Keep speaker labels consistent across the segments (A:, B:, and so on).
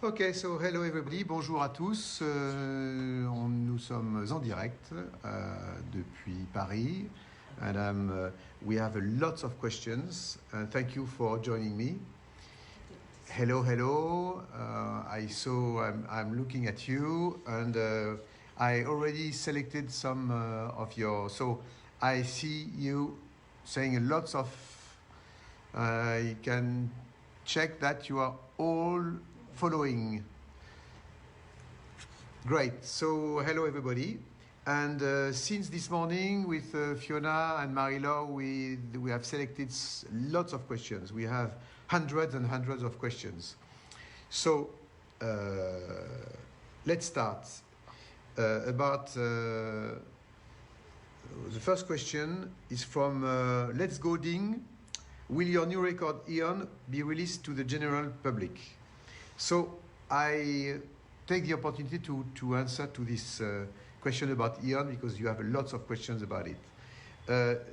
A: Ok, so hello everybody, bonjour à tous. Nous sommes en direct depuis Paris, and we have lots of questions. And thank you for joining me. Hello, hello. I saw I'm looking at you, and I already selected some of your. So I see you saying lots of. You can check that you are all following. Great. So hello everybody. And since this morning with Fiona and Marie-Laure, we have selected lots of questions. We have hundreds and hundreds of questions. So let's start. The first question is from Let's Go Ding. Will your new record EoN be released to the general public? So I take the opportunity to answer to this question about EoN because you have lots of questions about it.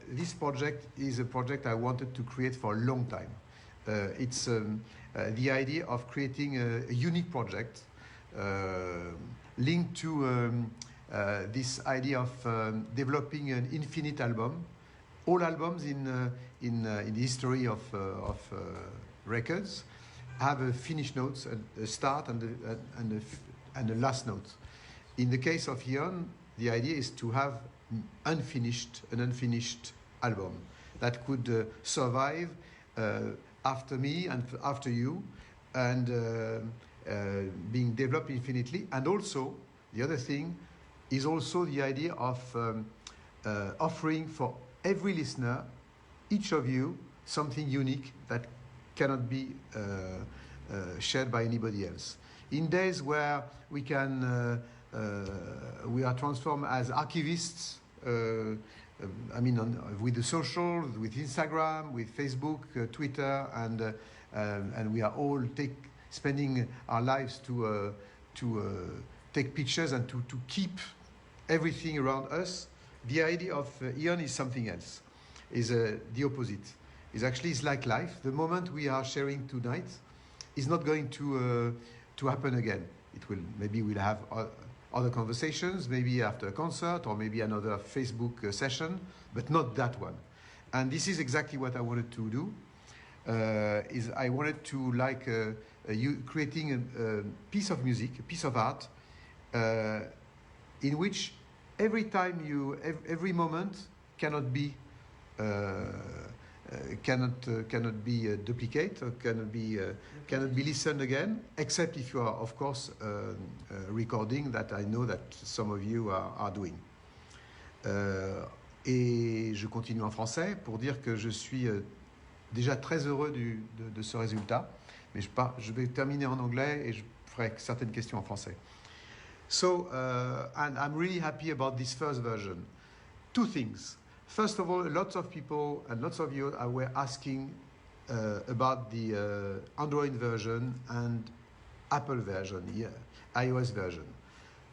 A: This project is a project I wanted to create for a long time. It's the idea of creating a unique project linked to this idea of developing an infinite album. All albums in the history of records have a finish notes, a start and a last note. In the case of EoN, the idea is to have an unfinished album that could survive after me and after you, and being developed infinitely. And also, the other thing is also the idea of offering for every listener, each of you, something unique that cannot be shared by anybody else. In days where we can, we are transformed as archivists, with the social, with Instagram, with Facebook, Twitter, and we are all spending our lives to take pictures and to keep everything around us. The idea of EoN is something else, is the opposite. It's like life. The moment we are sharing tonight is not going to happen again. Maybe we'll have other conversations, maybe after a concert or maybe another Facebook session, but not that one. And this is exactly what I wanted to do. I wanted to creating a piece of music, a piece of art, in which every moment cannot be duplicated or cannot be listened again, except if you are, of course, recording, that I know that some of you are doing. Et je continue en français pour dire que je suis déjà très heureux de ce résultat, mais je vais terminer en anglais et je ferai certaines questions en français. So, and I'm really happy about this first version. Two things. First of all, lots of people and lots of you were asking about the Android version and Apple version, iOS version.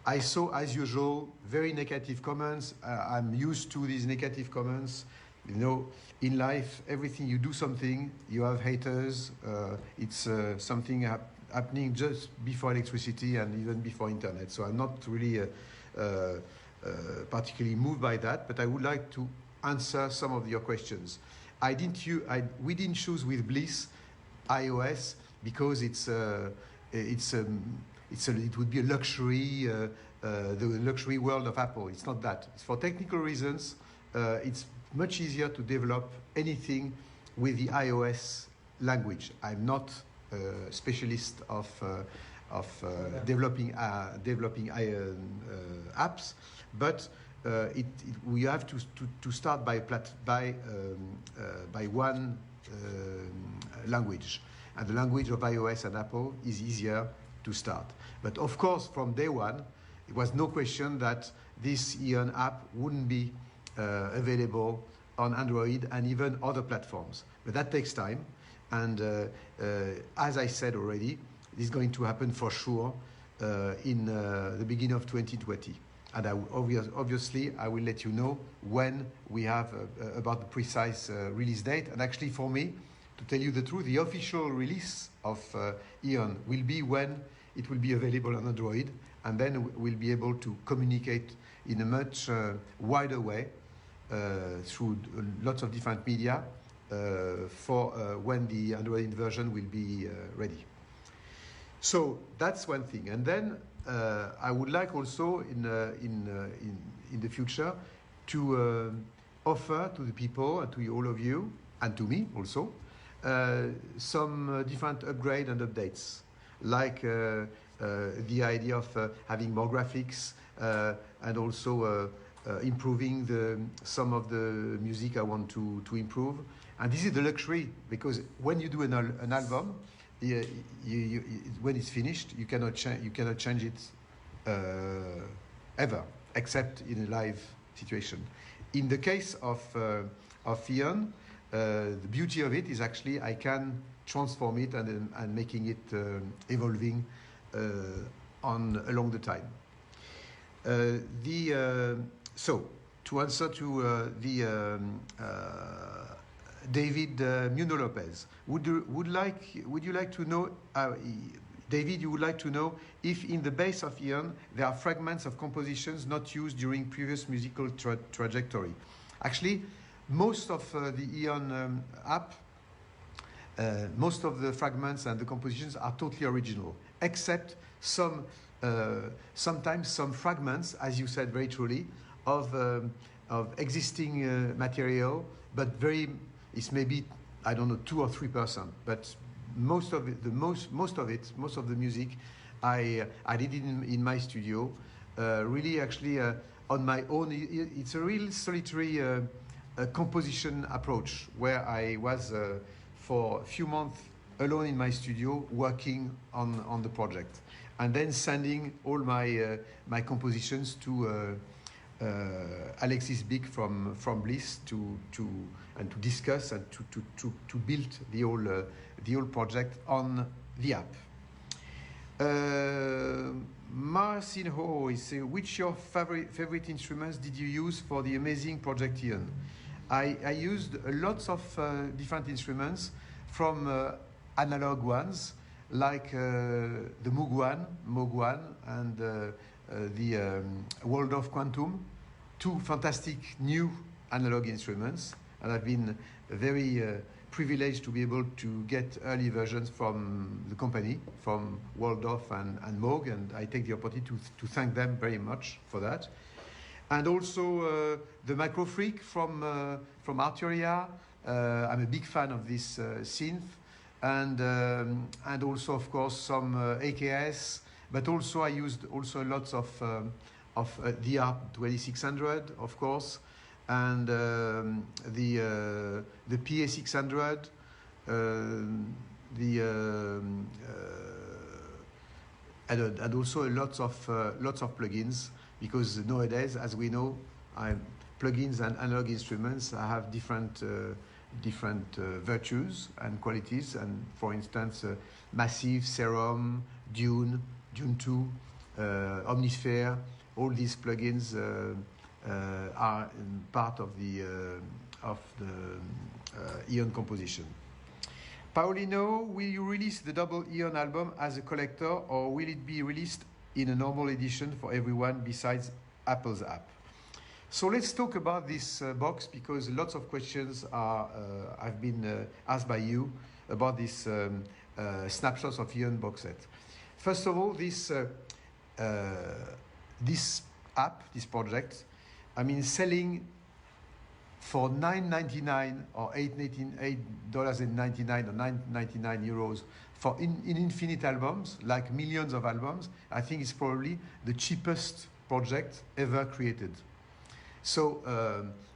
A: I saw, as usual, very negative comments. I'm used to these negative comments. You know, in life, everything you do something, you have haters. It's something happening just before electricity and even before internet. So I'm not really particularly moved by that, but I would like to answer some of your questions. We didn't choose with Bliss iOS because it would be a luxury, the luxury world of Apple. It's not that. It's for technical reasons. It's much easier to develop anything with the iOS language. I'm not a specialist of developing apps, but we have to start by one language, and the language of iOS and Apple is easier to start. But of course, from day one, it was no question that this EoN app wouldn't be available on Android and even other platforms. But that takes time, and as I said already, this is going to happen for sure in the beginning of 2020. And obviously, I will let you know when we have about the precise release date. And actually, for me, to tell you the truth, the official release of EoN will be when it will be available on Android, and then we'll be able to communicate in a much wider way through lots of different media for when the Android version will be ready. So that's one thing. And then I would like also in the future to offer to the people and to all of you and to me also some different upgrade and updates, like the idea of having more graphics and also improving some of the music I want to improve. And this is the luxury, because when you do an album, when it's finished, you cannot change it ever, except in a live situation. In the case of EoN, the beauty of it is actually I can transform it and making it evolving along the time. So to answer to David Muno Lopez, would you like to know, David, you would like to know if in the base of EoN there are fragments of compositions not used during previous musical trajectory. Actually, most of the EoN app, most of the fragments and the compositions are totally original, except sometimes some fragments, as you said very truly, of existing material, but it's maybe, I don't know, 2 or 3%, but most of the music I did in my studio, really actually on my own. It's a real solitary composition approach, where I was for a few months alone in my studio working on the project, and then sending all my compositions to Alexis Bick from Bliss to discuss and to build the whole project on the app. Marcin Ho is saying, which your favorite instruments did you use for the amazing project EoN? I used lots of different instruments, from analog ones like the Moog 1 and the Waldorf Quantum, 2 fantastic new analog instruments, and I've been very privileged to be able to get early versions from the company, from Waldorf and Moog, and I take the opportunity to thank them very much for that. And also the Microfreak from Arturia. I'm a big fan of this synth, and also of course some AKS, but also I used also lots of the DR2600, of course, and the PA600, and also lots of plugins, because nowadays, as we know, plugins and analog instruments have different virtues and qualities. And for instance, Massive, Serum, Dune 2, Omnisphere, all these plugins are part of the EoN composition. Paulino, will you release the double EoN album as a collector, or will it be released in a normal edition for everyone besides Apple's app? So let's talk about this box, because lots of questions have been asked by you about this snapshots of EoN box set. First of all, this app, this project, I mean, selling for $9.99 or $8.99 or €9.99 for in infinite albums, like millions of albums, I think it's probably the cheapest project ever created. So,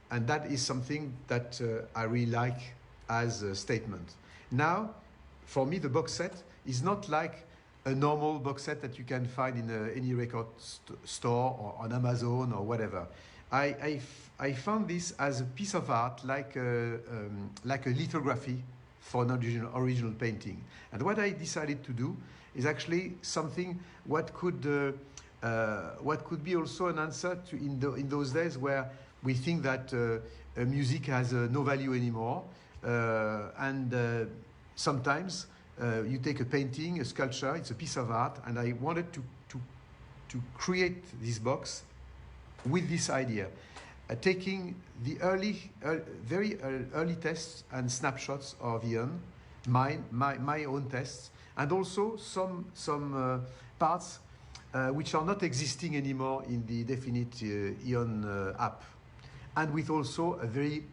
A: and that is something that I really like as a statement. Now, for me, the box set is not like a normal box set that you can find in any record store or on Amazon or whatever. I found this as a piece of art, like a lithography for an original painting. And what I decided to do is actually something what could be also an answer to in those days where we think that music has no value anymore, and sometimes you take a painting, a sculpture, it's a piece of art, and I wanted to create this box with this idea, taking the very early tests and snapshots of EoN, my own tests, and also some parts which are not existing anymore in the Definite EoN app, and with also a very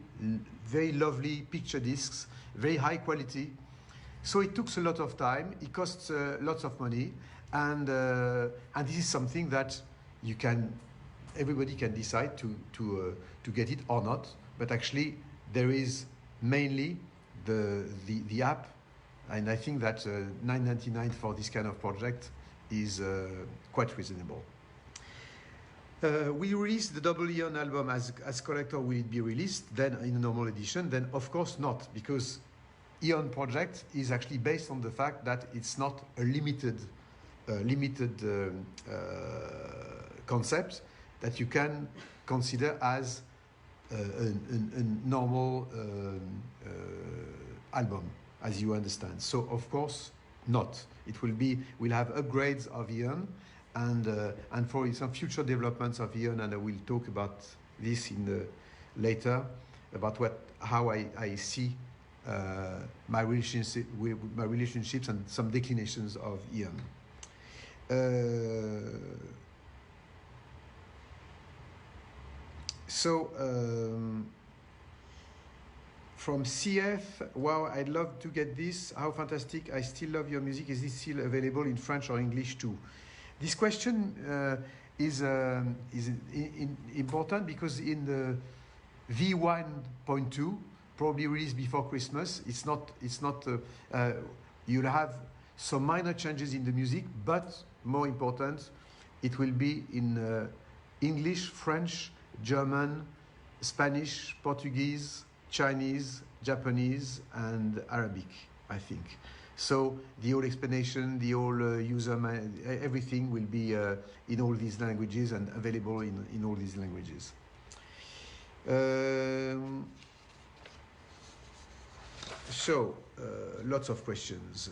A: lovely picture discs, very high quality. So it took a lot of time. It costs lots of money, and this is something that everybody can decide to get it or not. But actually, there is mainly the app, and I think that $9.99 for this kind of project is quite reasonable. We released the double EoN album as collector. Will it be released then in a normal edition? Then of course not, because EoN project is actually based on the fact that it's not a limited concept that you can consider as a normal album, as you understand. So of course not. We'll have upgrades of EoN, and for some future developments of EoN, and I will talk about this later, about how I see my relationships and some declinations of EoN. From CF, wow, I'd love to get this. How fantastic! I still love your music. Is this still available in French or English too? This question is important because in the V1.2, probably released before Christmas, it's not. You'll have some minor changes in the music, but more important, it will be in English, French, German, Spanish, Portuguese, Chinese, Japanese, and Arabic, I think. So the whole explanation, the whole everything will be in all these languages and available in all these languages. Lots of questions.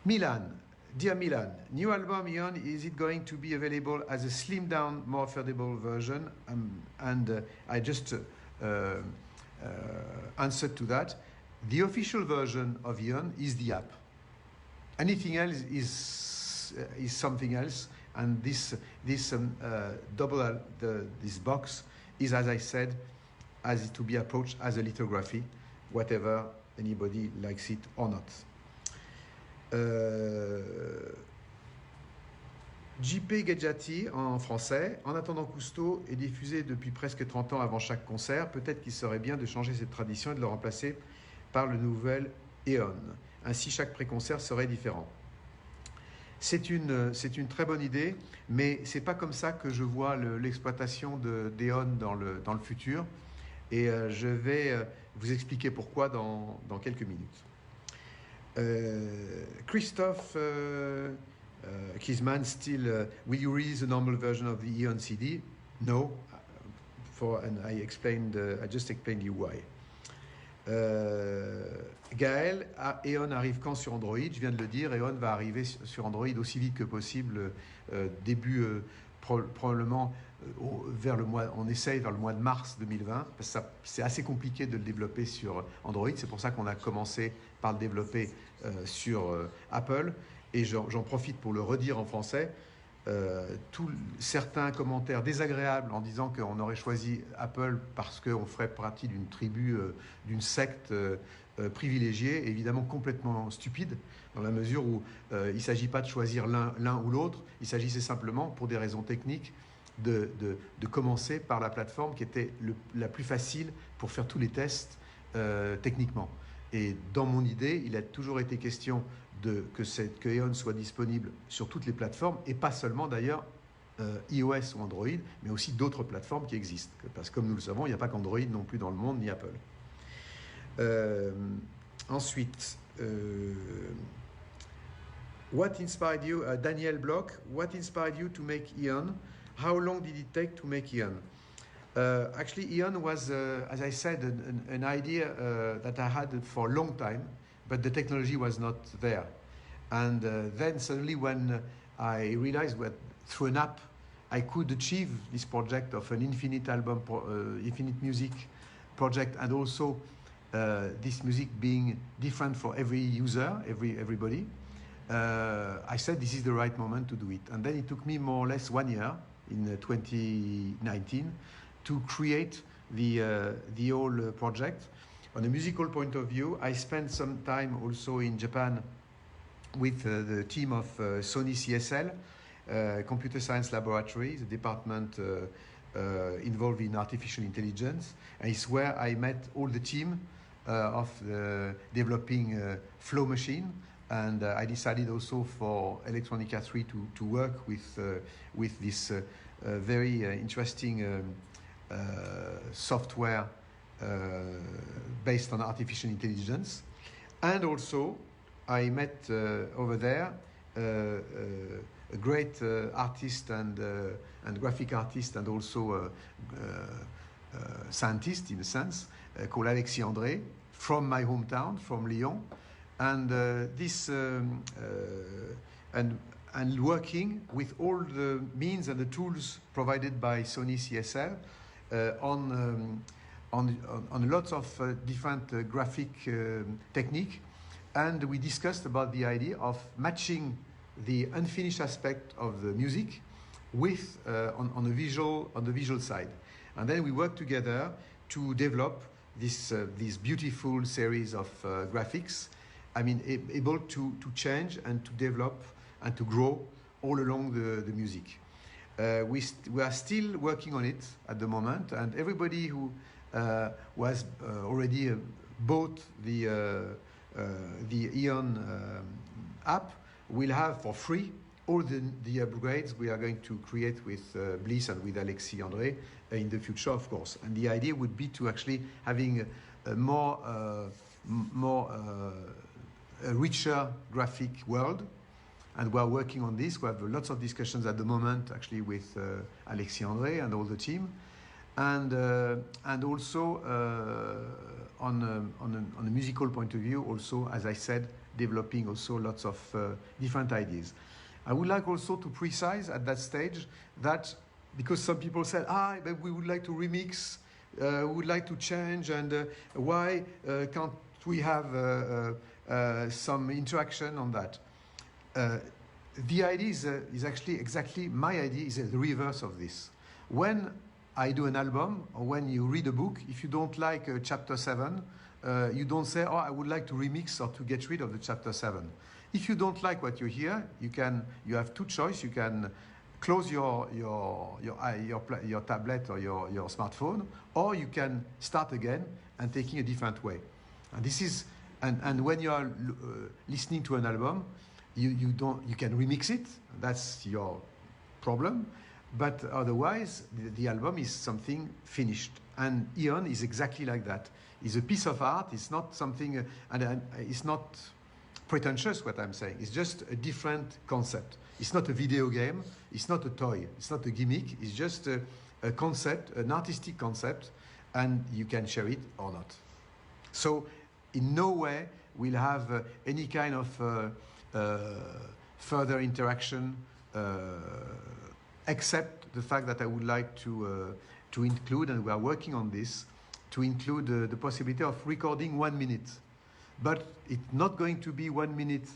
A: Milan, dear Milan, new album EoN, is it going to be available as a slimmed down, more affordable version? I just answered to that. The official version of EoN is the app. Anything else is something else, and this box is, as I said, as to be approached as a lithography, whatever anybody likes it or not. JP Gedjati en français. En attendant, Cousteau est diffusé depuis presque 30 ans avant chaque concert. Peut-être qu'il serait bien de changer cette tradition et de le remplacer par le nouvel EoN. Ainsi, chaque pré-concert serait différent. C'est une très bonne idée, mais c'est pas comme ça que je vois l'exploitation d'EoN dans le futur. Et je vais vous expliquer pourquoi dans quelques minutes. Christophe Kisman, still, will you release a normal version of the EoN CD? No, and I just explained you why. Gaël, EoN arrive quand sur Android? Je viens de le dire, EoN va arriver sur Android aussi vite que possible, probablement on essaye vers le mois de mars 2020, parce que c'est assez compliqué de le développer sur Android, c'est pour ça qu'on a commencé par le développer sur Apple, et j'en profite pour le redire en français. Certains commentaires désagréables en disant qu'on aurait choisi Apple parce qu'on ferait partie d'une tribu, d'une secte privilégiée, évidemment complètement stupide, dans la mesure où il ne s'agit pas de choisir l'un ou l'autre, il s'agissait simplement, pour des raisons techniques, de commencer par la plateforme qui était la plus facile pour faire tous les tests techniquement. Et dans mon idée, il a toujours été question que EoN soit disponible sur toutes les plateformes, et pas seulement d'ailleurs iOS ou Android, mais aussi d'autres plateformes qui existent. Parce que comme nous le savons, il n'y a pas qu'Android non plus dans le monde, ni Apple. Ensuite, what inspired you, Daniel Bloch, what inspired you to make EoN? How long did it take to make EoN? Actually, EoN was, as I said, an idea that I had for a long time, but the technology was not there. And then suddenly when I realized that through an app I could achieve this project of an infinite album, infinite music project, and also this music being different for every user, everybody, I said this is the right moment to do it. And then it took me more or less 1 year in 2019 to create the whole project. On a musical point of view, I spent some time also in Japan with the team of Sony CSL, Computer Science Laboratory, the department involved in artificial intelligence. And it's where I met all the team of developing flow machine. And I decided also for Electronica 3 to work with this very interesting software based on artificial intelligence. And also I met over there a great artist and graphic artist, and also scientist in a sense, called Alexis André, from my hometown, from Lyon. And and working with all the means and the tools provided by Sony CSL on lots of different graphic technique. And we discussed about the idea of matching the unfinished aspect of the music with on the visual side. And then we worked together to develop this beautiful series of graphics. I mean, able to change and to develop and to grow all along the music. We are still working on it at the moment, and everybody who was already bought the EoN app will have for free all the upgrades we are going to create with Bliss and with Alexis André in the future, of course. And the idea would be to actually having a a richer graphic world, and we are working on this. We have lots of discussions at the moment, actually, with Alexis André and all the team, and also on a musical point of view, also, as I said, developing also lots of different ideas. I would like also to precise at that stage that, because some people said, but we would like to remix, we would like to change, and why can't we have some interaction on that? The idea is actually exactly, my idea is the reverse of this. When I do an album, or when you read a book, if you don't like chapter 7, you don't say, I would like to remix or to get rid of the chapter 7. If you don't like what you hear, you have two choices. You can close your tablet or your smartphone, or you can start again and taking a different way. And this is, and when you are listening to an album, you can remix it. That's your problem. But otherwise, the album is something finished. And EoN is exactly like that. It's a piece of art. It's not something, and it's not pretentious what I'm saying. It's just a different concept. It's not a video game. It's not a toy. It's not a gimmick. It's just a concept, an artistic concept, and you can share it or not. So in no way we'll have any kind of further interaction, except the fact that I would like to include, and we are working on this, to include the possibility of recording 1 minute. But it's not going to be 1 minute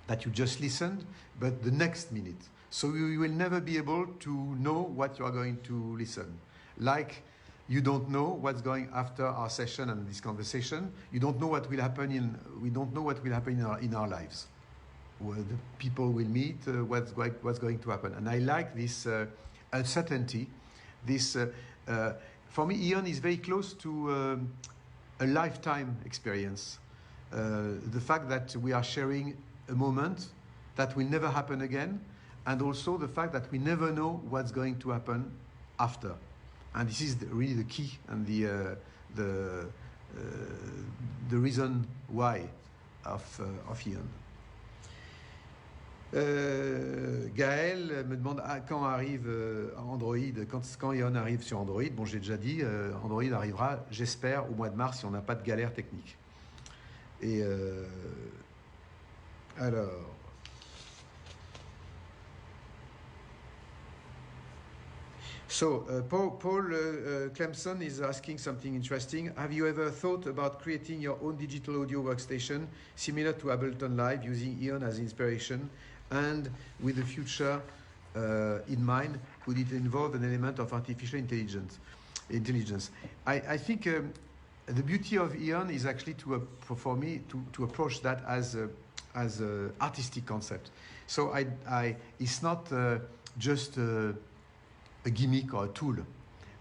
A: that you just listened, but the next minute. So you will never be able to know what you are going to listen. Like you don't know what's going after our session and this conversation. You don't know what will happen we don't know what will happen in our lives. Where the people will meet, what's going to happen. And I like this uncertainty. This, for me, EoN is very close to a lifetime experience. The fact that we are sharing a moment that will never happen again, and also the fact that we never know what's going to happen after. And this is really the key and the reason why of EoN. Gaël me demande quand arrive Android, quand EoN arrive sur Android. Bon, j'ai déjà dit, Android arrivera, j'espère, au mois de mars si on n'a pas de galère technique. Et alors, so Paul Clemson is asking something interesting. Have you ever thought about creating your own digital audio workstation similar to Ableton Live using EoN as inspiration? And with the future in mind, could it involve an element of artificial intelligence? I think the beauty of EoN is actually for me to approach that as a artistic concept. So it's not just a gimmick or a tool,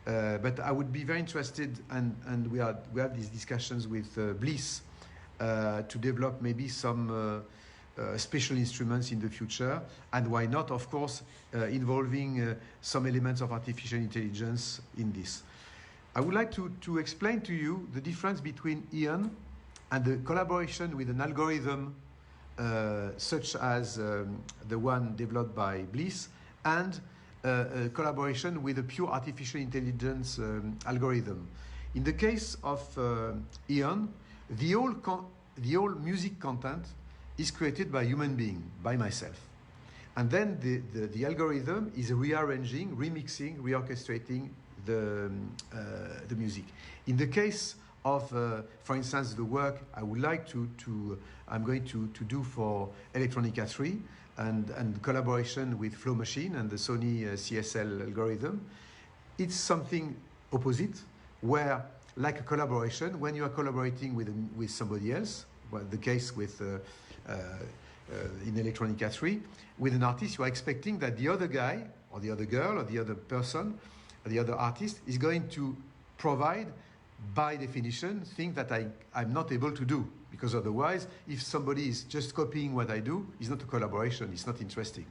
A: but I would be very interested, and we have these discussions with Bliss to develop maybe some special instruments in the future, and why not, of course, involving some elements of artificial intelligence in this. I would like to explain to you the difference between EoN and the collaboration with an algorithm such as the one developed by Bliss, and a collaboration with a pure artificial intelligence algorithm. In the case of EoN, the whole music content is created by a human being, by myself. And then the algorithm is rearranging, remixing, reorchestrating the music. In the case of, for instance, the work I would like I'm going to do for Electronica 3 and collaboration with Flow Machine and the Sony CSL algorithm, it's something opposite, where, like a collaboration, when you are collaborating with somebody else, well, the case with in Electronica 3, with an artist, you are expecting that the other guy, or the other girl, or the other person, or the other artist is going to provide, by definition, things that I'm not able to do. Because otherwise, if somebody is just copying what I do, it's not a collaboration, it's not interesting.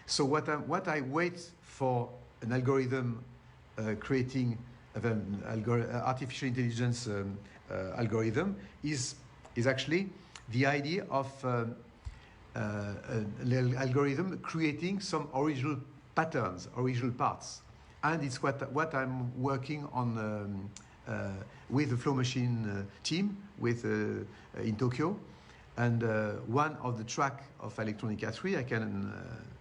A: So what I wait for an algorithm creating an artificial intelligence algorithm is actually the idea of an algorithm creating some original patterns, original parts. And it's what I'm working on with the Flow Machine team in Tokyo. And one of the track of Electronica 3, I can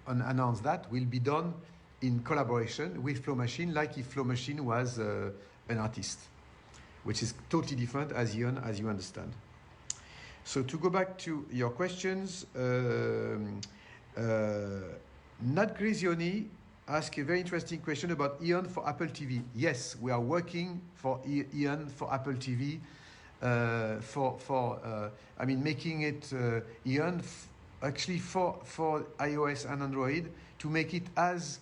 A: announce that, will be done in collaboration with Flow Machine, like if Flow Machine was an artist, which is totally different as you understand. So to go back to your questions, Nat Grisioni asked a very interesting question about EoN for Apple TV. Yes, we are working for EoN for Apple TV, making it EoN actually for iOS and Android, to make it as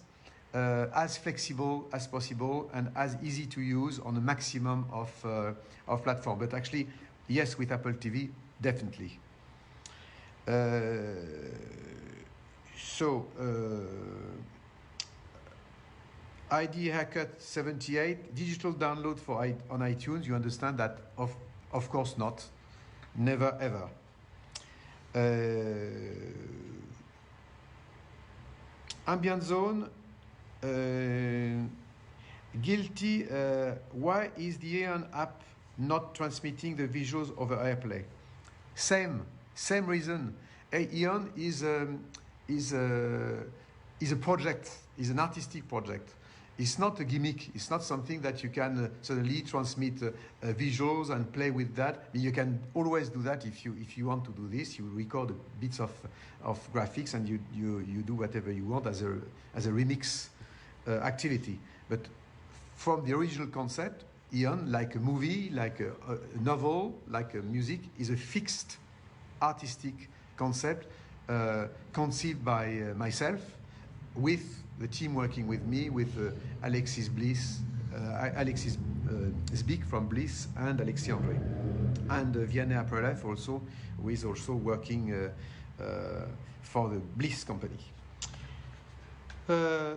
A: flexible as possible and as easy to use on a maximum of platform. But actually, yes, with Apple TV, definitely. ID Haircut 78, digital download on iTunes. You understand that? Of course not. Never ever. Ambient Zone, guilty. Why is the EoN app not transmitting the visuals over AirPlay? Same reason. EoN is a project, is an artistic project. It's not a gimmick. It's not something that you can suddenly transmit visuals and play with that. You can always do that if you want to do this. You record bits of graphics and you do whatever you want as a remix activity. But from the original concept, EoN, like a movie, like a novel, like a music, is a fixed artistic concept conceived by myself, with the team working with me, with Alexis Zbik from Bliss, and Alexis André, and Vianney Aprelef also, who is also working for the Bliss company.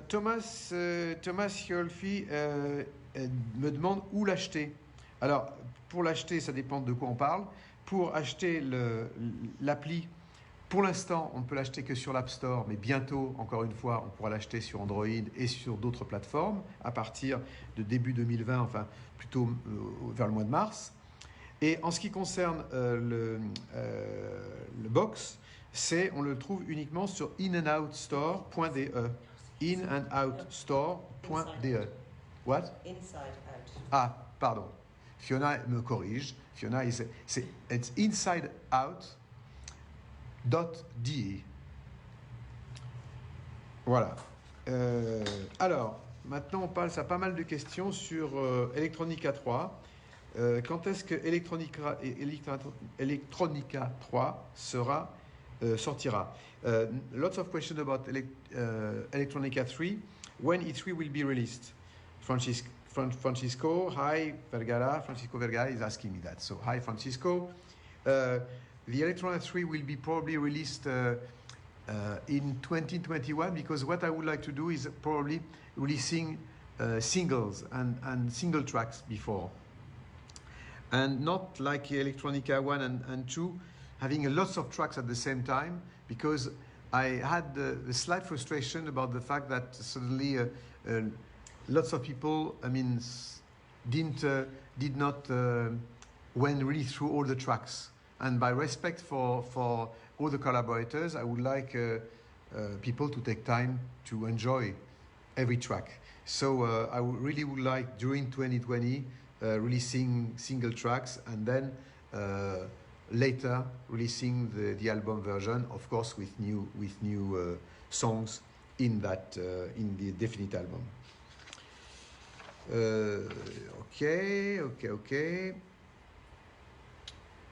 A: Thomas Hiolfi me demande où l'acheter. Alors, pour l'acheter, ça dépend de quoi on parle. Pour acheter l'appli, pour l'instant, on ne peut l'acheter que sur l'App Store, mais bientôt, encore une fois, on pourra l'acheter sur Android et sur d'autres plateformes à partir de début 2020, enfin plutôt vers le mois de mars. Et en ce qui concerne le box, on le trouve uniquement sur inandoutstore.de. Inandoutstore.de. What?
B: Inside out.
A: Ah, pardon. Fiona me corrige. Fiona, it's insideout.de. Voilà. Alors, maintenant, on passe à pas mal de questions sur Electronica 3. Quand est-ce que Electronica 3 sortira? Lots of questions about Electronica 3. When E3 will be released? Francisco, hi, Vergara. Francisco Vergara is asking me that. So, hi, Francisco. The Electronica 3 will be probably released in 2021, because what I would like to do is probably releasing singles and single tracks before. And not like Electronica 1 and 2, having lots of tracks at the same time, because I had a slight frustration about the fact that suddenly lots of people, did not went really through all the tracks. And by respect for all the collaborators, I would like people to take time to enjoy every track. So I really would like, during 2020, releasing single tracks, and then later releasing the album version, of course, with new songs in the definite album. Okay.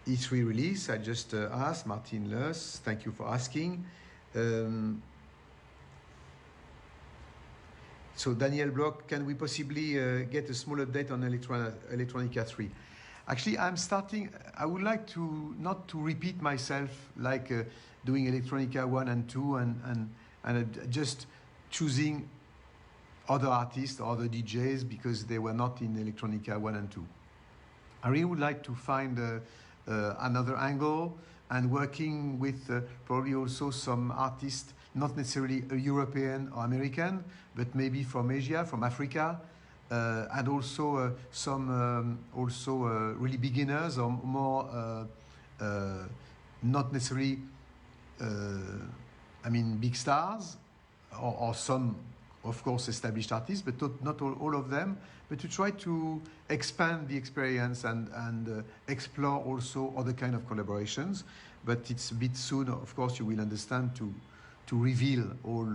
A: E3 release, I just asked Martin Less. Thank you for asking. So Daniel Bloch, can we possibly get a small update on Electronica 3? Actually, I would like to not to repeat myself like doing Electronica 1 and 2 and just choosing other artists or other DJs because they were not in Electronica 1 and 2. I really would like to find another angle and working with probably also some artists, not necessarily a European or American, but maybe from Asia, from Africa, and also some really beginners or more not necessarily big stars or some of course established artists, but not all of them, but to try to expand the experience and explore also other kind of collaborations. But it's a bit soon, of course, you will understand, to reveal all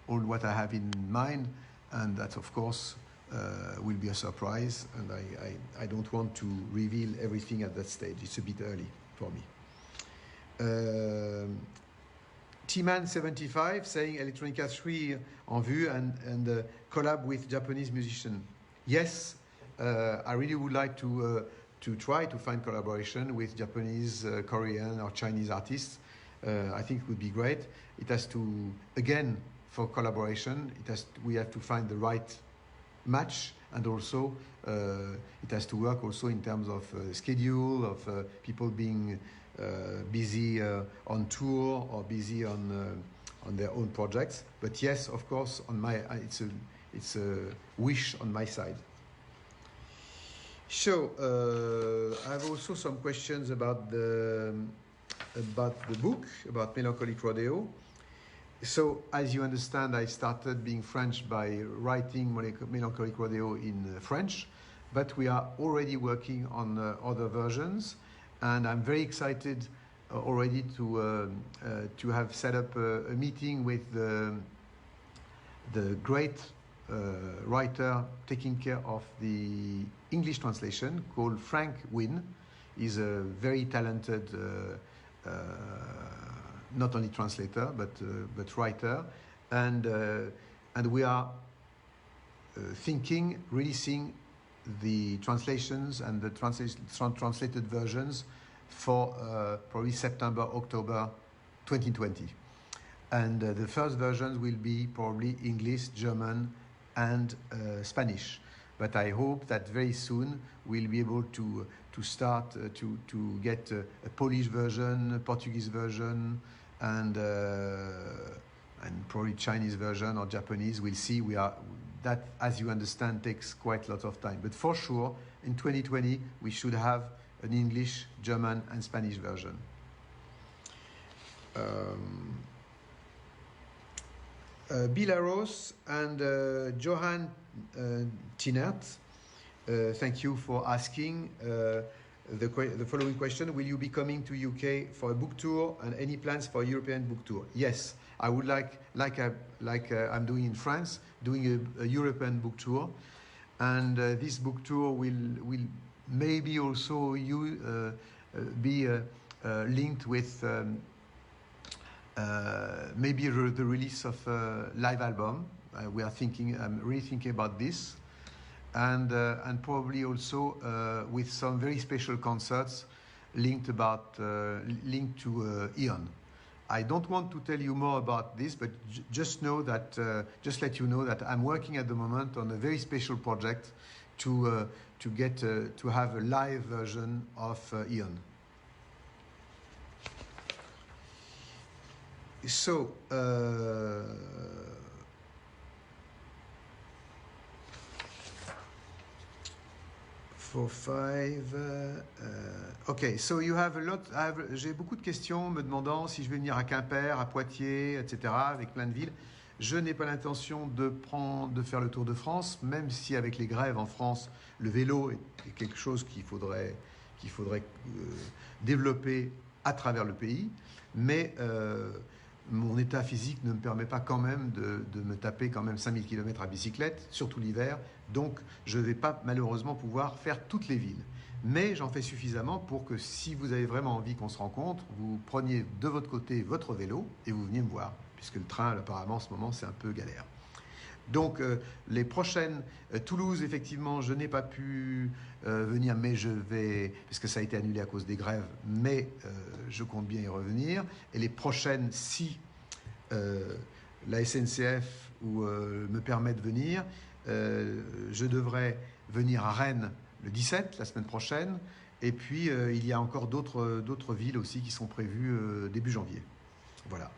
A: what I have in mind, and that of course will be a surprise, and I don't want to reveal everything at that stage. It's a bit early for me. T-Man75 saying Electronica 3 en vue and collab with Japanese musician. Yes, I really would like to try to find collaboration with Japanese, Korean or Chinese artists. I think it would be great. It has to, again, for collaboration, we have to find the right match, and also it has to work also in terms of schedule, of people being busy on tour or busy on their own projects. But yes, of course, it's a wish on my side. So I have also some questions about the book, about Melancholic Rodeo. So as you understand, I started being French by writing Melancholic Rodeo in French, but we are already working on other versions. And I'm very excited already to have set up a meeting with the great writer taking care of the English translation, called Frank Wynne. He's a very talented, not only translator but writer, and we are thinking releasing the translations and the translated versions for probably September, October 2020. And the first versions will be probably English, German, and Spanish. But I hope that very soon we'll be able to start to get a Polish version, a Portuguese version, and probably Chinese version or Japanese. We'll see. That, as you understand, takes quite a lot of time. But for sure, in 2020, we should have an English, German, and Spanish version. Bilaros and Johan Tinert, thank you for asking the following question. Will you be coming to UK for a book tour, and any plans for a European book tour? Yes, I would like I'm doing in France, doing a European book tour. And this book tour will maybe also be linked with maybe the release of a live album. I'm really thinking about this, and probably also with some very special concerts linked to EoN. I don't want to tell you more about this, but just let you know that I'm working at the moment on a very special project to have a live version of EoN. So, OK, so you have a lot. J'ai beaucoup de questions me demandant si je vais venir à Quimper, à Poitiers, etc., avec plein de villes. Je n'ai pas l'intention de faire le tour de France, même si avec les grèves en France, le vélo est quelque chose qu'il faudrait développer à travers le pays. Mais mon état physique ne me permet pas quand même de me taper quand même 5000 km à bicyclette, surtout l'hiver. Donc, je ne vais pas malheureusement pouvoir faire toutes les villes. Mais j'en fais suffisamment pour que si vous avez vraiment envie qu'on se rencontre, vous preniez de votre côté votre vélo et vous veniez me voir. Puisque le train, apparemment, en ce moment, c'est un peu galère. Donc, les prochaines... Toulouse, effectivement, je n'ai pas pu venir, mais je vais... Parce que ça a été annulé à cause des grèves, mais je compte bien y revenir. Et les prochaines, si la SNCF me permet de venir, je devrais venir à Rennes le 17, la semaine prochaine. Et puis, il y a encore d'autres villes aussi qui sont prévues début janvier. Voilà.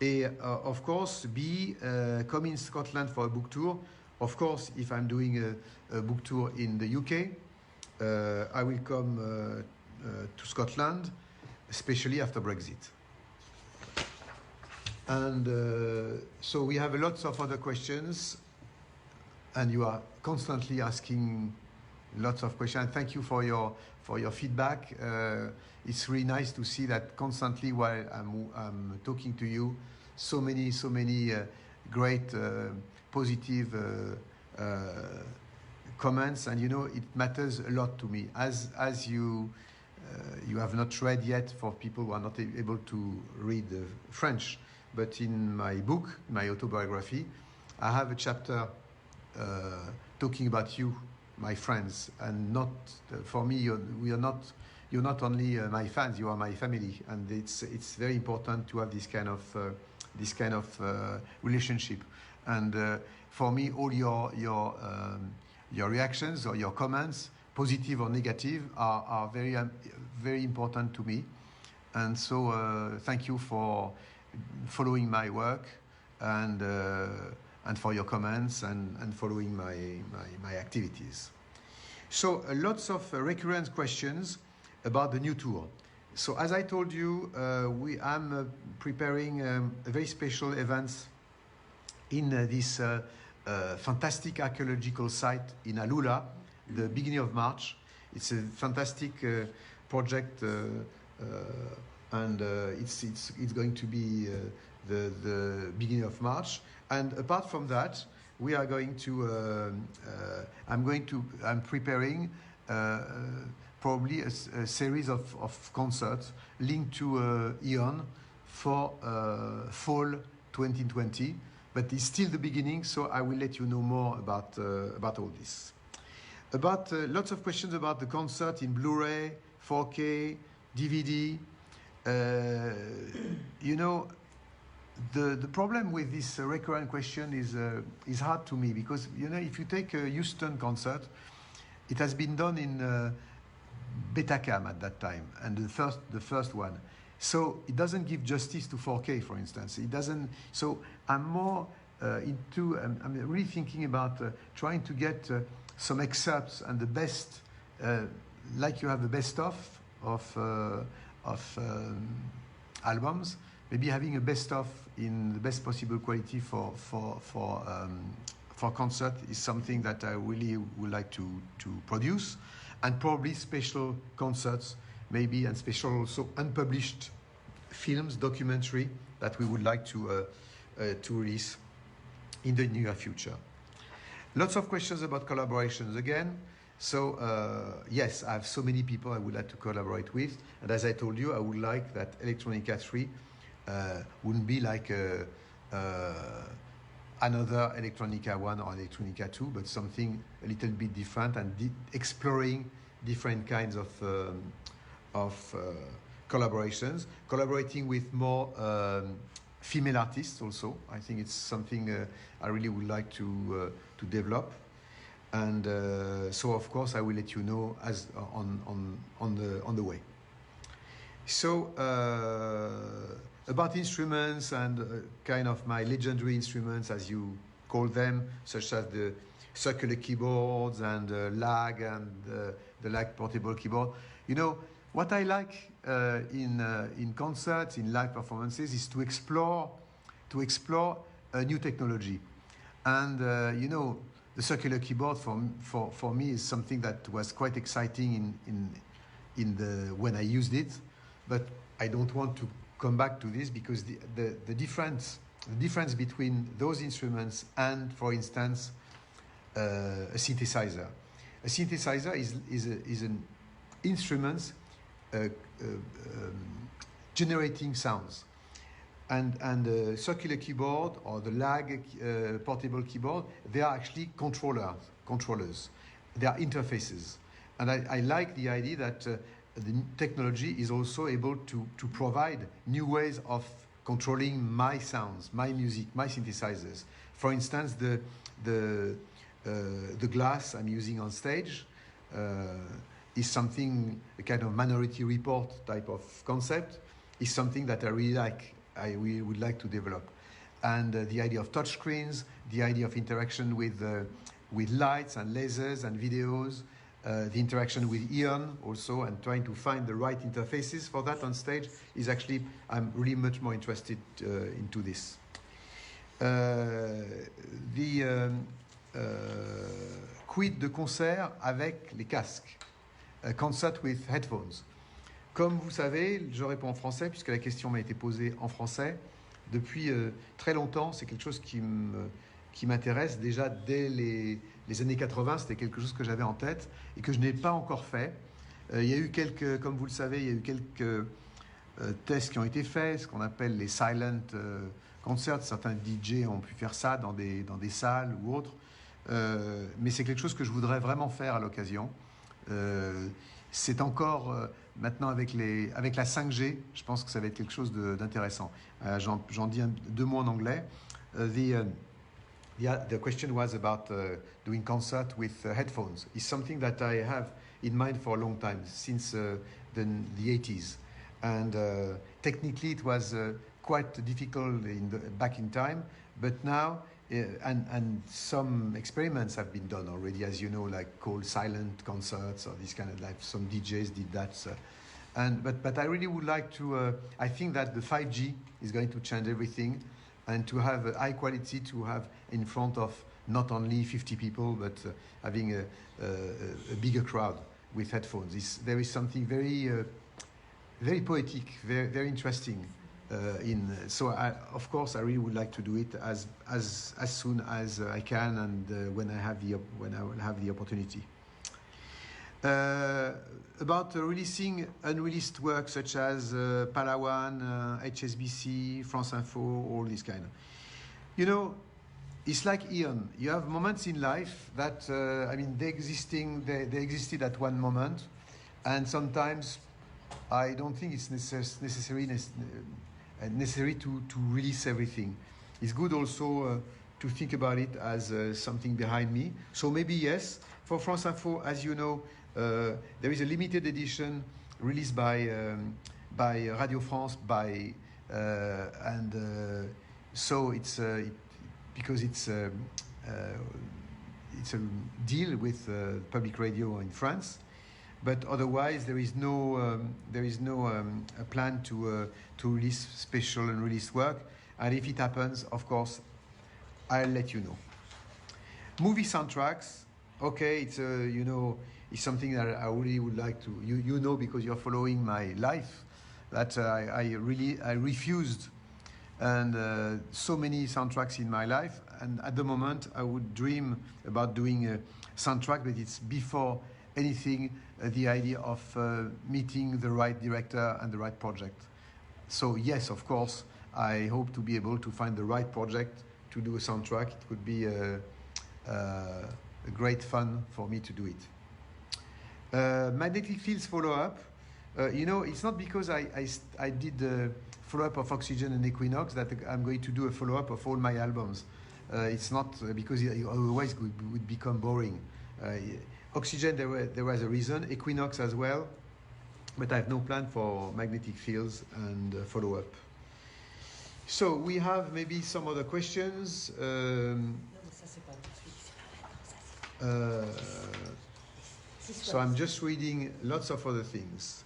A: Et, of course, come in Scotland for a book tour. Of course, if I'm doing a book tour in the UK, I will come to Scotland, especially after Brexit. And so we have lots of other questions, and you are constantly asking lots of questions. Thank you for your feedback. It's really nice to see that constantly while I'm talking to you, so many great positive comments, and it matters a lot to me. As you have not read yet, for people who are not able to read French, but in my book, my autobiography, I have a chapter talking about you, my friends, and not for me. You're not only my fans; you are my family, and it's very important to have this kind of relationship. And for me, all your reactions or your comments, positive or negative, are very important to me. And so thank you for following my work and for your comments and following my activities. So lots of recurrent questions about the new tour. So as I told you, I'm preparing a very special event in this fantastic archaeological site in Alula, the beginning of March. It's a fantastic project, and it's going to be the beginning of March. And apart from that, we are going to. I'm preparing probably a series of concerts linked to EoN for fall 2020. But it's still the beginning, so I will let you know more about all this. About lots of questions about the concert in Blu-ray, 4K, DVD. The problem with this recurrent question is hard to me, because if you take a Houston concert, it has been done in Betacam at that time, and the first one. So it doesn't give justice to 4K, for instance. It doesn't. So I'm more I'm really thinking about trying to get some excerpts and the best like you have the best of albums, maybe having a best of in the best possible quality for concert is something that I really would like to produce, and probably special concerts, maybe, and special also unpublished films, documentary that we would like to release in the near future. Lots of questions about collaborations again. So yes, I have so many people I would like to collaborate with, and as I told you, I would like that Electronica 3 wouldn't be like another Electronica 1 or Electronica 2, but something a little bit different, and exploring different kinds of collaborations, collaborating with more female artists also. I think it's something I really would like to develop, and so of course I will let you know as on the way. So about instruments and kind of my legendary instruments, as you call them, such as the circular keyboards and lag and the lag portable keyboard. You know, what I like in concerts, in live performances, is to explore a new technology. And you know, the circular keyboard for me is something that was quite exciting when I used it, but I don't want to come back to this, because the difference between those instruments and, for instance, a synthesizer. A synthesizer is an instrument generating sounds, and the circular keyboard or the lag portable keyboard, they are actually controllers. They are interfaces, and I like the idea that the technology is also able to provide new ways of controlling my sounds, my music, my synthesizers. For instance, the glass I'm using on stage is something, a kind of Minority Report type of concept, is something that I really like. I really would like to develop. And the idea of touch screens, the idea of interaction with lights and lasers and videos, the interaction with EoN also, and trying to find the right interfaces for that on stage is actually, I'm really much more interested into this. Quid de concert avec les casques? Concert with headphones. Comme vous savez, je réponds en français puisque la question m'a été posée en français. Depuis très longtemps, c'est quelque chose qui m'intéresse. Déjà dès les années 80, c'était quelque chose que j'avais en tête et que je n'ai pas encore fait. Il y a eu quelques, comme vous le savez, il y a eu quelques tests qui ont été faits, ce qu'on appelle les silent concerts. Certains DJ ont pu faire ça dans des salles ou autres. Mais c'est quelque chose que je voudrais vraiment faire à l'occasion. C'est encore maintenant avec la 5G, je pense que ça va être quelque chose d'intéressant. J'en dis deux mots en anglais. The question was about doing concert with headphones. It's something that I have in mind for a long time, since the 80s. And technically it was quite difficult back in time, but now, and some experiments have been done already, as you know, like called silent concerts or this kind of, like some DJs did that. But I really would like to, I think that the 5G is going to change everything, and to have a high quality, to have in front of not only 50 people, but having a bigger crowd with headphones. There is something very, very poetic, very, very interesting so of course I really would like to do it as soon as I can, and when I will have the opportunity. About releasing unreleased work such as Palawan, HSBC, France Info, all this kind of. You know, it's like EoN. You have moments in life that, I mean, they existed at one moment, and sometimes I don't think it's necessary to release everything. It's good also to think about it as something behind me. So maybe yes, for France Info, as you know, there is a limited edition released by Radio France so it's because it's a deal with public radio in France. but otherwise there is no a plan to release special and release work. And if it happens, of course, I'll let you know. Movie soundtracks, okay, it's it's something that I really would like to. You know, because you're following my life, that I refused and so many soundtracks in my life. And at the moment, I would dream about doing a soundtrack, but it's before anything the idea of meeting the right director and the right project. So yes, of course, I hope to be able to find the right project to do a soundtrack. It would be a great fun for me to do it. Magnetic fields follow-up. It's not because I did the follow-up of Oxygen and Equinox that I'm going to do a follow-up of all my albums. It's not because otherwise it would become boring. Oxygen, there was a reason. Equinox as well. But I have no plan for Magnetic fields and follow-up. So we have maybe some other questions. So I'm just reading lots of other things.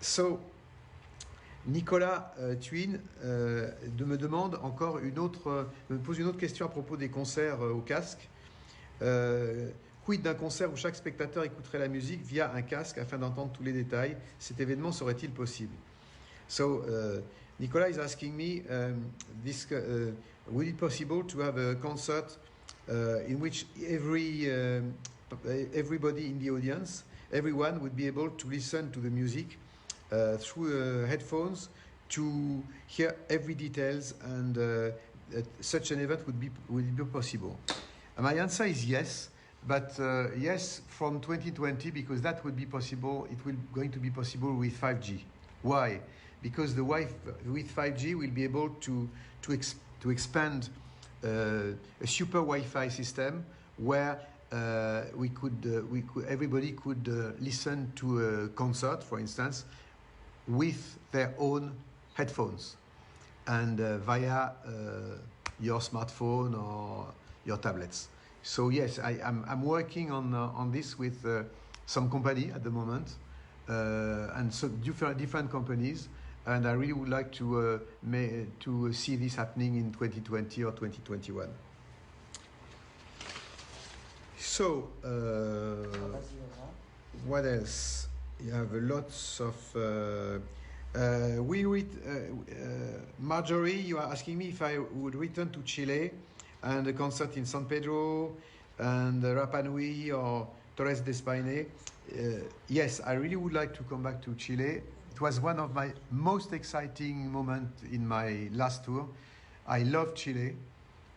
A: So Nicolas Thuin me demande encore me pose une autre question à propos des concerts au casque. Quid d'un concert où chaque spectateur écouterait la musique via un casque afin d'entendre tous les détails? Cet événement serait-il possible? So Nicolas is asking me, would it possible to have a concert in which everybody in the audience, everyone would be able to listen to the music through headphones to hear every details, and such an event would it be possible? And my answer is yes, but yes from 2020, because that would be possible. It will going to be possible with 5G. Why? Because with 5G we'll be able to expand a super Wi-Fi system where everybody could listen to a concert, for instance, with their own headphones and via your smartphone or your tablets. So yes, I'm working on this with some company at the moment, and so different companies, and I really would like to see this happening in 2020 or 2021. So what else? You have lots of. Marjorie, you are asking me if I would return to Chile and a concert in San Pedro and Rapa Nui or Torres del Paine. Yes, I really would like to come back to Chile. It was one of my most exciting moments in my last tour. I love Chile,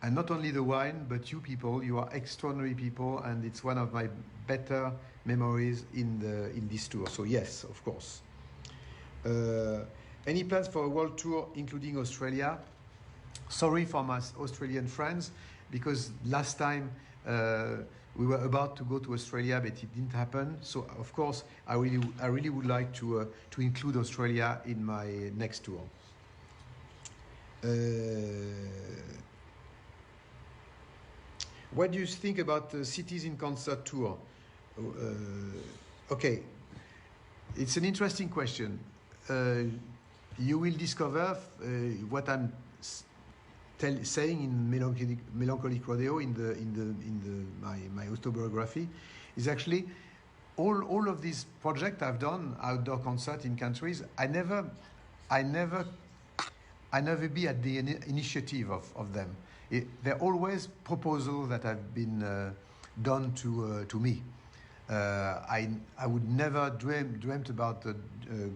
A: and not only the wine, but you people. You are extraordinary people, and it's one of my better memories in this tour. So yes, of course. Any plans for a world tour, including Australia? Sorry for my Australian friends, because last time we were about to go to Australia, but it didn't happen. So of course, I really would like to include Australia in my next tour. What do you think about the Cities in Concert tour? Okay, it's an interesting question. You will discover what I'm saying in Melancholic Rodeo in my autobiography is actually all of these projects I've done, outdoor concert in countries. I never be at the initiative of them. They're always proposals that have been done to me. I would never dreamt about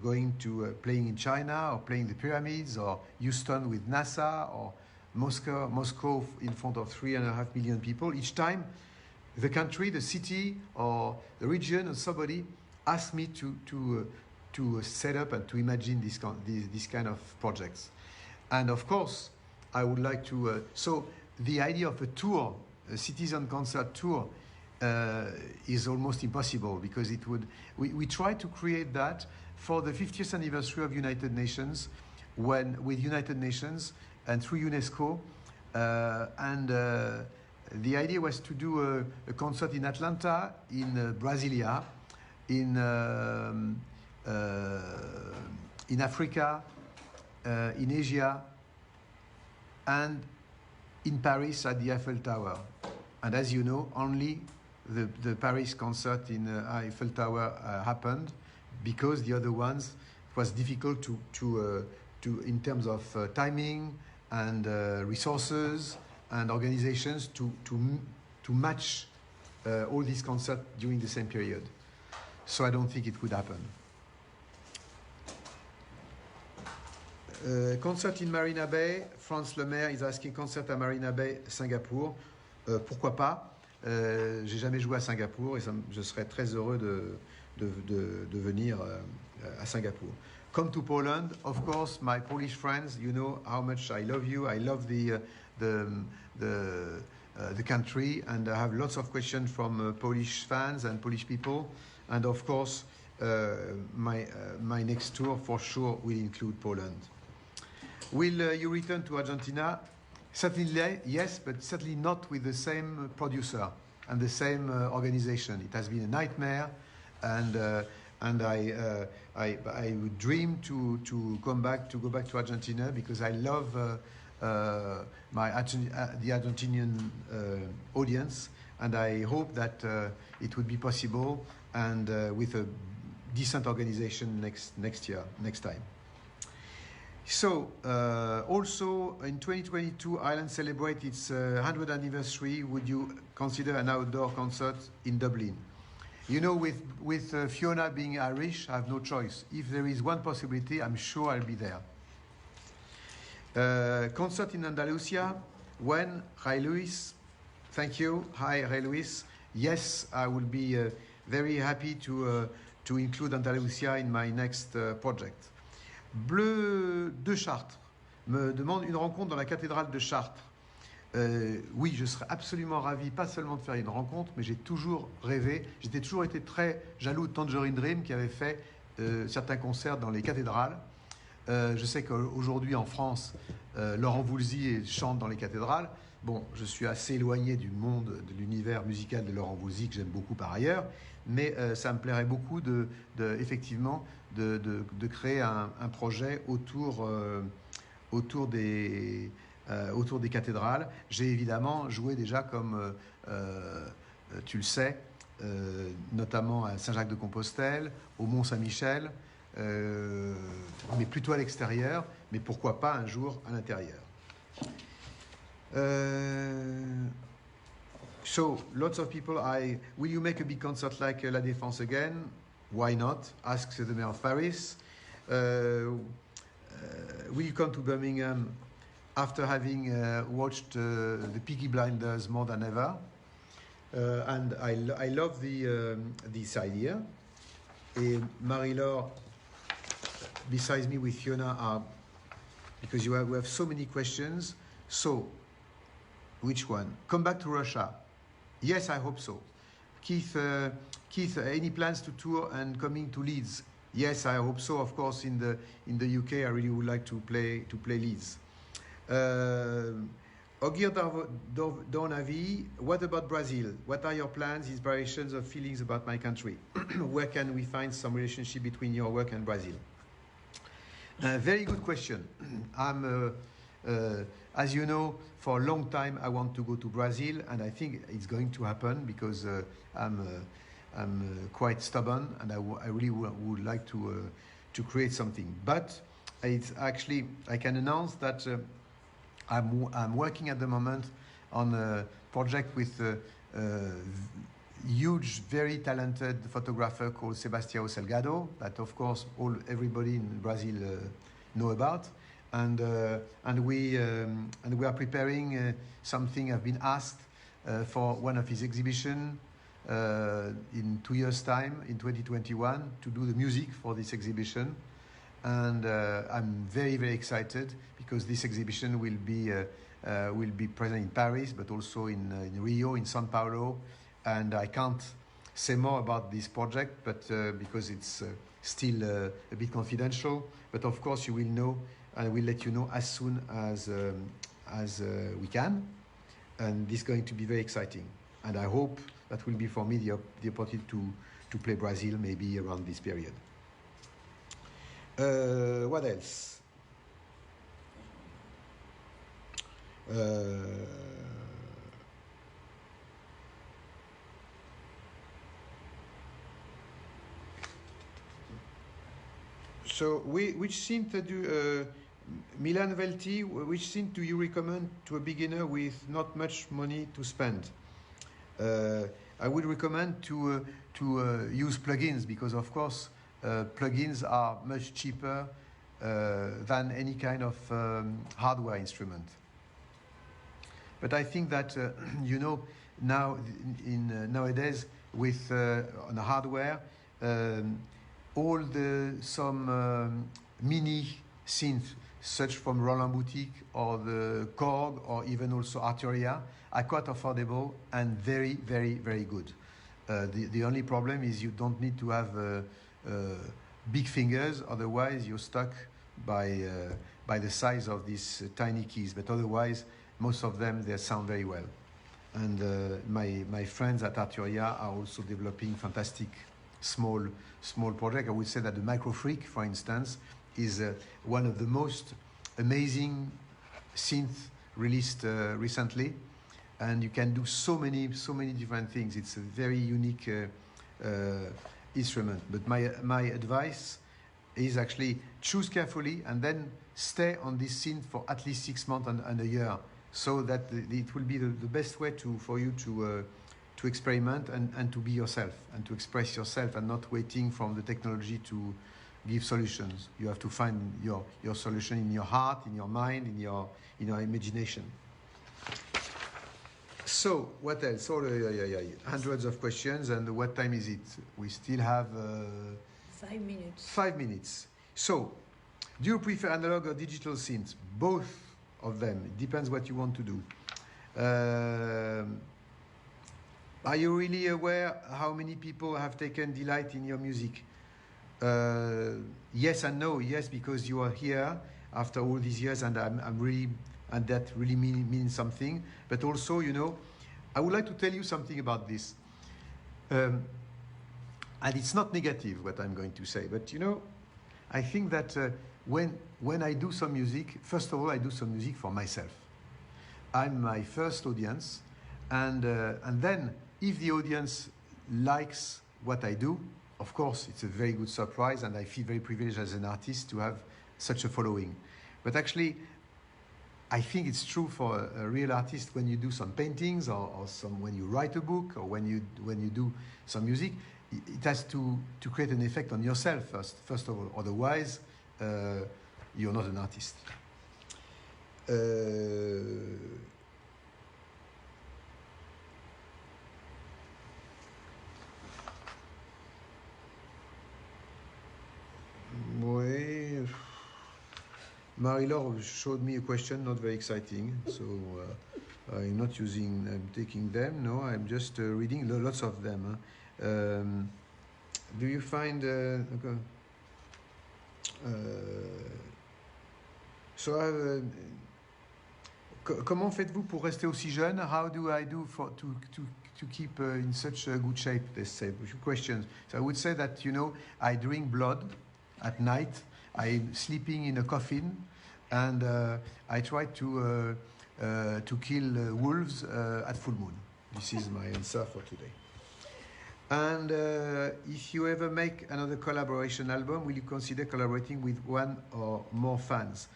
A: going to playing in China or playing the pyramids or Houston with NASA or Moscow in front of 3.5 million people. Each time the country, the city or the region or somebody asked me to set up and to imagine this kind of projects. And of course, I would like to... so the idea of a tour, a Citizen Concert tour, is almost impossible, because it would... We try to create that for the 50th anniversary of United Nations, with United Nations and through UNESCO, and the idea was to do a concert in Atlanta, in Brasilia, in Africa, in Asia, and in Paris at the Eiffel Tower. And as you know, only the Paris concert in Eiffel Tower happened, because the other ones, it was difficult to in terms of timing and resources and organizations to match all these concerts during the same period. So I don't think it could happen. Concert in Marina Bay, France Lemaire is asking concert à Marina Bay, Singapour. Pourquoi pas? J'ai jamais joué à Singapour et je serais très heureux de venir à Singapour. Come to Poland, of course, my Polish friends. You know how much I love you. I love the country, and I have lots of questions from Polish fans and Polish people. And of course, my next tour for sure will include Poland. Will you return to Argentina? Certainly, yes, but certainly not with the same producer and the same organization. It has been a nightmare, and I would dream to go back to Argentina, because I love the Argentinian audience, and I hope that it would be possible, and with a decent organization next time. So, also in 2022, Ireland celebrates its 100th anniversary. Would you consider an outdoor concert in Dublin? You know, with Fiona being Irish, I have no choice. If there is one possibility, I'm sure I'll be there. Concert in Andalusia. When? Ray Luis. Thank you. Hi, Ray Luis. Yes, I will be very happy to include Andalusia in my next project. Bleu de Chartres me demande une rencontre dans la cathédrale de Chartres. Oui, je serais absolument ravi, pas seulement de faire une rencontre, mais j'ai toujours rêvé, j'étais toujours été très jaloux de Tangerine Dream qui avait fait certains concerts dans les cathédrales. Je sais qu'aujourd'hui en France, Laurent Voulzy chante dans les cathédrales. Bon, je suis assez éloigné du monde, de l'univers musical de Laurent Voulzy, que j'aime beaucoup par ailleurs, mais ça me plairait beaucoup effectivement de créer un projet autour des cathédrales. J'ai évidemment joué déjà, comme tu le sais, notamment à Saint-Jacques-de-Compostelle, au Mont-Saint-Michel, mais plutôt à l'extérieur, mais pourquoi pas un jour à l'intérieur. So, lots of people, will you make a big concert like La Défense again? Why not? Asks the mayor of Paris. Will you come to Birmingham after having watched the Peaky Blinders more than ever? And I love this idea. And Marie-Laure, besides me with Fiona, because we have so many questions. So, which one? Come back to Russia. Yes, I hope so. Keith, any plans to tour and coming to Leeds? Yes, I hope so. Of course, in the UK, I really would like to play Leeds. Ogir Dornavi, what about Brazil? What are your plans, inspirations, or feelings about my country? Where can we find some relationship between your work and Brazil? Very good question. As you know, for a long time I want to go to Brazil, and I think it's going to happen, because I'm quite stubborn, and I really would like to create something. But it's actually, I can announce that I'm working at the moment on a project with a huge, very talented photographer called Sebastião Salgado, that of course everybody in Brazil know about. And we are preparing something. I've been asked for one of his exhibitions in 2 years' time, in 2021, to do the music for this exhibition. And I'm very, very excited, because this exhibition will be present in Paris, but also in Rio, in São Paulo. And I can't say more about this project, but because it's still a bit confidential. But of course, you will know. I will let you know as soon as we can. and this is going to be very exciting. And I hope that will be for me the opportunity to play Brazil maybe around this period. What else? So, which synth do Milan Velti? Which synth do you recommend to a beginner with not much money to spend? I would recommend to use plugins because, of course, plugins are much cheaper than any kind of hardware instrument. But I think that you know now nowadays with on the hardware. All some mini synths, such from Roland Boutique or the Korg or even also Arturia, are quite affordable and very, very, very good. The only problem is you don't need to have big fingers, otherwise you're stuck by the size of these tiny keys. But otherwise, most of them, they sound very well. And my friends at Arturia are also developing fantastic small project. I would say that the Microfreak, for instance, is one of the most amazing synths released recently, and you can do so many different things. It's a very unique instrument. But my advice is actually choose carefully and then stay on this synth for at least 6 months and a year, so that it will be the best way for you to experiment and to be yourself and to express yourself and not waiting from the technology to give solutions. You have to find your solution in your heart, in your mind, in your imagination. So what else? Oh, hundreds of questions, and what time is it? We still have
B: 5 minutes.
A: 5 minutes. So, do you prefer analog or digital synths? Both of them. It depends what you want to do. Are you really aware how many people have taken delight in your music? Yes and no. Yes, because you are here after all these years, and I'm really, and that really means something. But also, you know, I would like to tell you something about this. And it's not negative what I'm going to say, but you know, I think that when I do some music, first of all, I do some music for myself. I'm my first audience, and then if the audience likes what I do, of course, it's a very good surprise, and I feel very privileged as an artist to have such a following. But actually, I think it's true for a real artist when you do some paintings or when you write a book or when you do some music, it has to create an effect on yourself first of all. Otherwise, you're not an artist. Oui. Marie-Laure showed me a question, not very exciting, so I'm not taking them. No, I'm just reading lots of them. Do you find... comment faites-vous pour rester aussi jeune? How do I do to keep in such a good shape? They say. A few questions. So I would say that, you know, I drink blood at night. I'm sleeping in a coffin, and I try to kill wolves at full moon. This is my answer for today. And if you ever make another collaboration album, will you consider collaborating with one or more fans?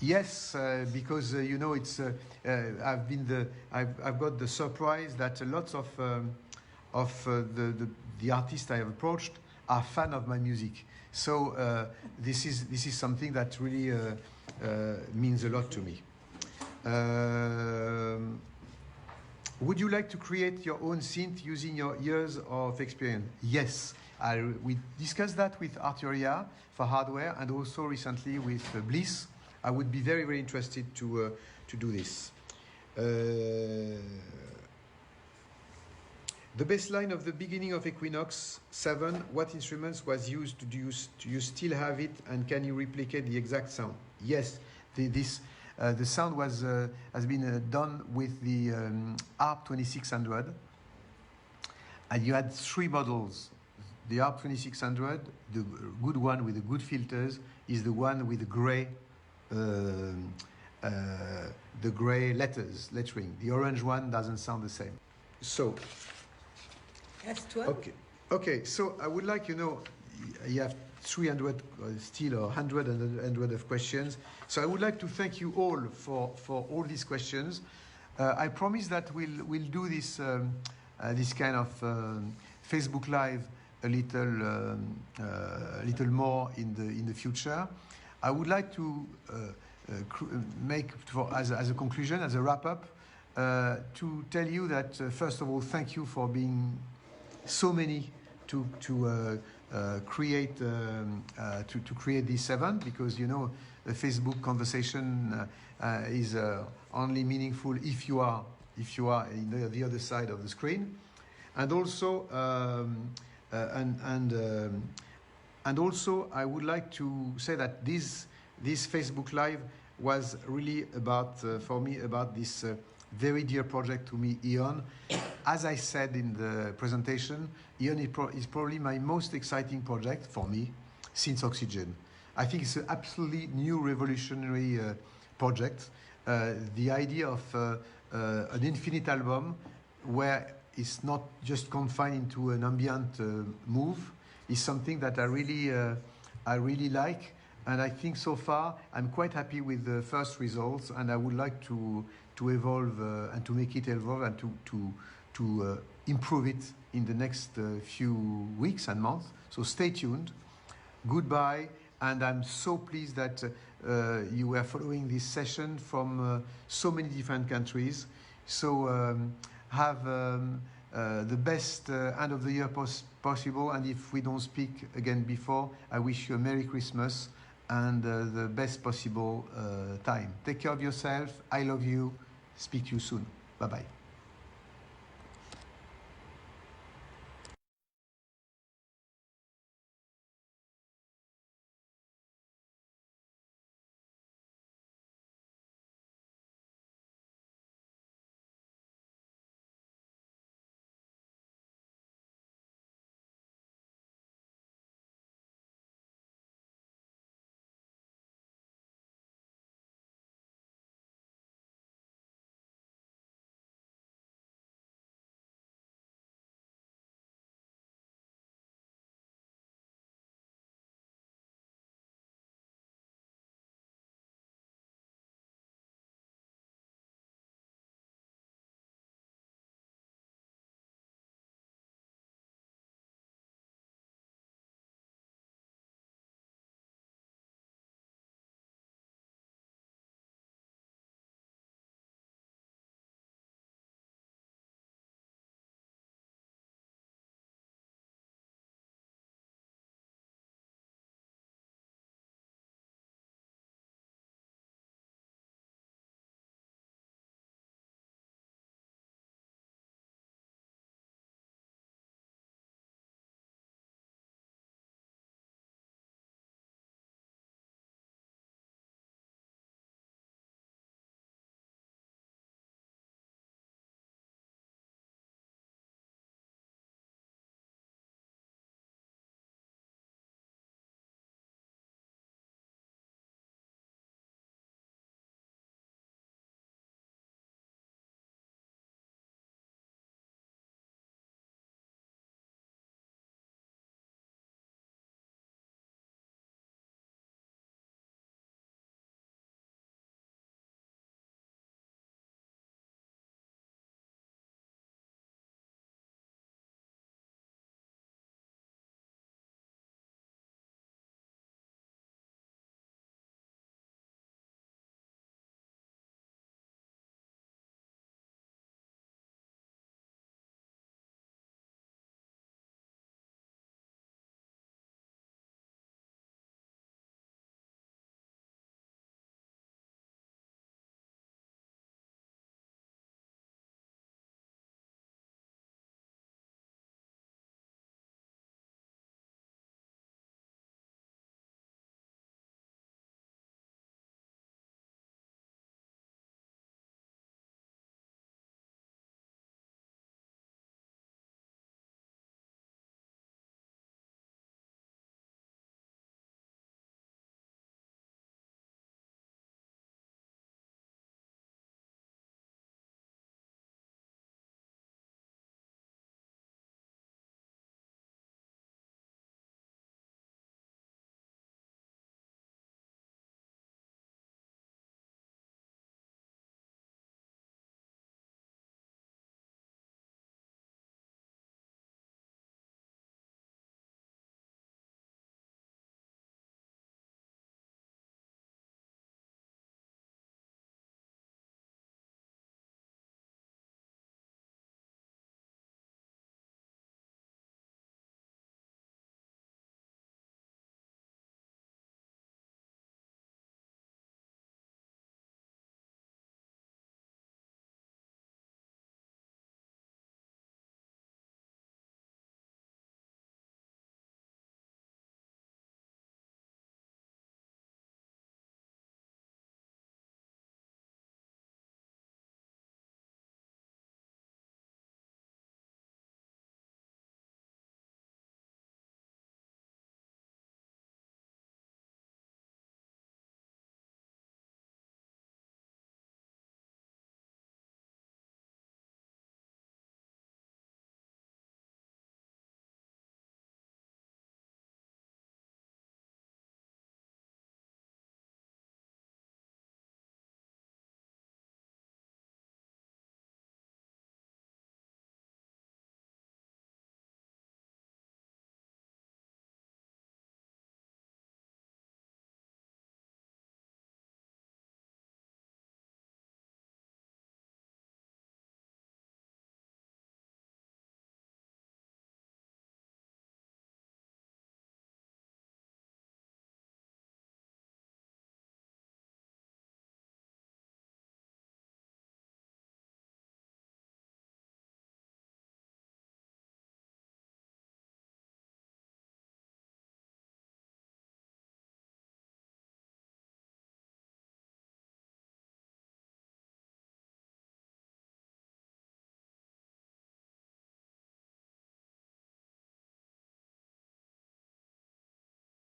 A: Yes, because you know it's. I've got the surprise that lots of the artists I have approached are fan of my music. So this is something that really means a lot to me. Would you like to create your own synth using your years of experience? Yes, we discussed that with Arturia for hardware, and also recently with Bliss. I would be very, very interested to do this. The bass line of the beginning of Equinox 7, what instruments was used? Do you still have it, and can you replicate the exact sound? Yes, The sound has been done with the ARP 2600, and you had 3 models. The ARP 2600, the good one with the good filters, is the one with the gray lettering. The orange one doesn't sound the same. So,
B: That's 12.
A: Okay. So I would like, you have 300 still or 100 of questions. So I would like to thank you all for all these questions. I promise that we'll do this kind of Facebook Live a little more in the future. I would like to make as a conclusion, as a wrap up, to tell you that first of all, thank you for being so many to create this event, because a Facebook conversation is only meaningful if you are in the other side of the screen, and also and also I would like to say that this Facebook Live was really about for me about this very dear project to me, EoN. As I said in the presentation, EoN is probably my most exciting project for me since Oxygen. I think it's an absolutely new revolutionary project. The idea of an infinite album where it's not just confined into an ambient move is something that I really like. And I think so far I'm quite happy with the first results, and I would like to evolve and to make it evolve and to improve it in the next few weeks and months. So stay tuned. Goodbye, and I'm so pleased that you were following this session from so many different countries. So have the best end of the year possible, and if we don't speak again before, I wish you a Merry Christmas and the best possible time. Take care of yourself. I love you. Speak to you soon. Bye-bye.